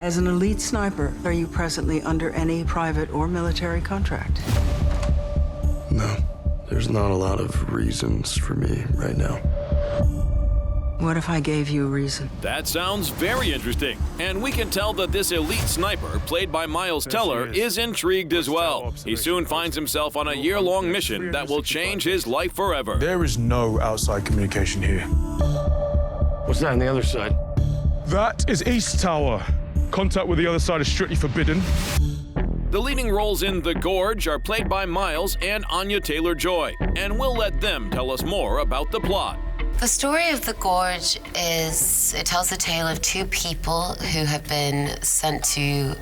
As an elite sniper, are you presently under any private or military contract? No, there's not a lot of reasons for me right now. What if I gave you a reason? That sounds very interesting. And we can tell that this elite sniper, played by Miles Teller, is intrigued as well. He soon finds himself on a year-long mission that will change his life forever. There is no outside communication here. What's that on the other side? That is East Tower. Contact with the other side is strictly forbidden. The leading roles in The Gorge are played by Miles and Anya Taylor-Joy, and we'll let them tell us more about the plot. The story of The Gorge it tells the tale of two people who have been sent to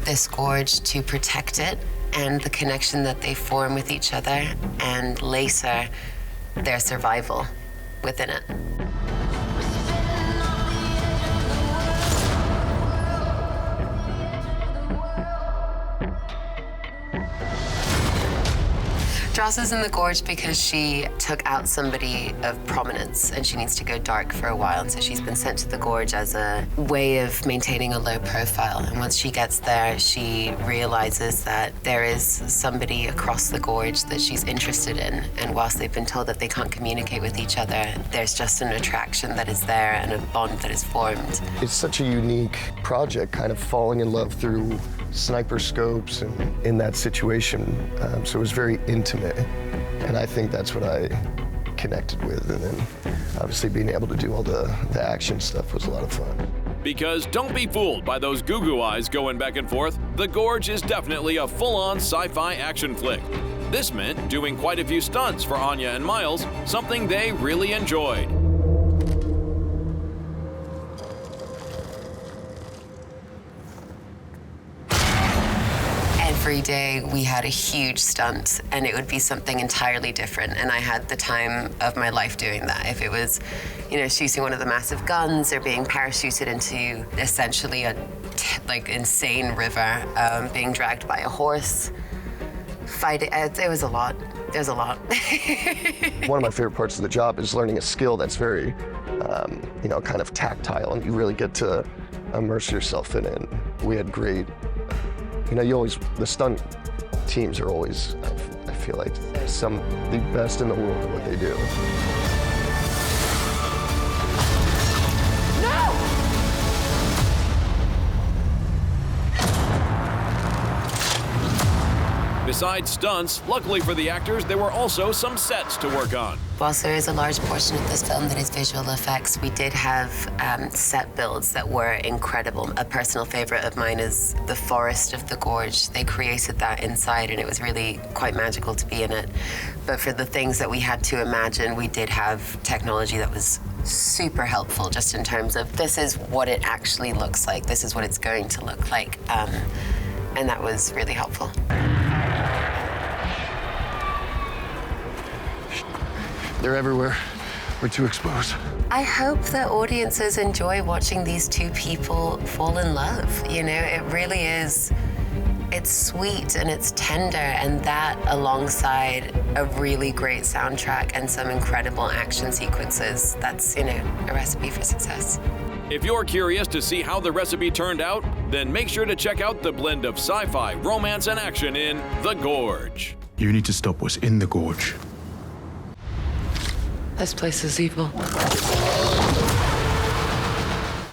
this gorge to protect it, and the connection that they form with each other, and later, their survival within it. Joss is in the gorge because she took out somebody of prominence and she needs to go dark for a while. And so she's been sent to the gorge as a way of maintaining a low profile. And once she gets there, she realizes that there is somebody across the gorge that she's interested in. And whilst they've been told that they can't communicate with each other, there's just an attraction that is there and a bond that is formed. It's such a unique project, kind of falling in love through sniper scopes and in that situation. So it was very intimate. And I think that's what I connected with. And then obviously being able to do all the action stuff was a lot of fun. Because don't be fooled by those goo-goo eyes going back and forth. The Gorge is definitely a full-on sci-fi action flick. This meant doing quite a few stunts for Anya and Miles, something they really enjoyed. Every day we had a huge stunt and it would be something entirely different, and I had the time of my life doing that. If it was, shooting one of the massive guns or being parachuted into essentially a insane river, being dragged by a horse, fighting, it was a lot. There's a lot. One of my favorite parts of the job is learning a skill that's very, kind of tactile, and you really get to immerse yourself in it. We had great, the stunt teams are always, I feel like, the best in the world at what they do. Besides stunts, luckily for the actors, there were also some sets to work on. Whilst there is a large portion of this film that is visual effects, we did have set builds that were incredible. A personal favorite of mine is the forest of the gorge. They created that inside, and it was really quite magical to be in it. But for the things that we had to imagine, we did have technology that was super helpful, just in terms of this is what it actually looks like, this is what it's going to look like. And that was really helpful. They're everywhere. We're too exposed. I hope that audiences enjoy watching these two people fall in love. It really is, it's sweet and it's tender, and that alongside a really great soundtrack and some incredible action sequences, that's, a recipe for success. If you're curious to see how the recipe turned out, then make sure to check out the blend of sci-fi, romance, and action in The Gorge. You need to stop what's in the gorge. This place is evil.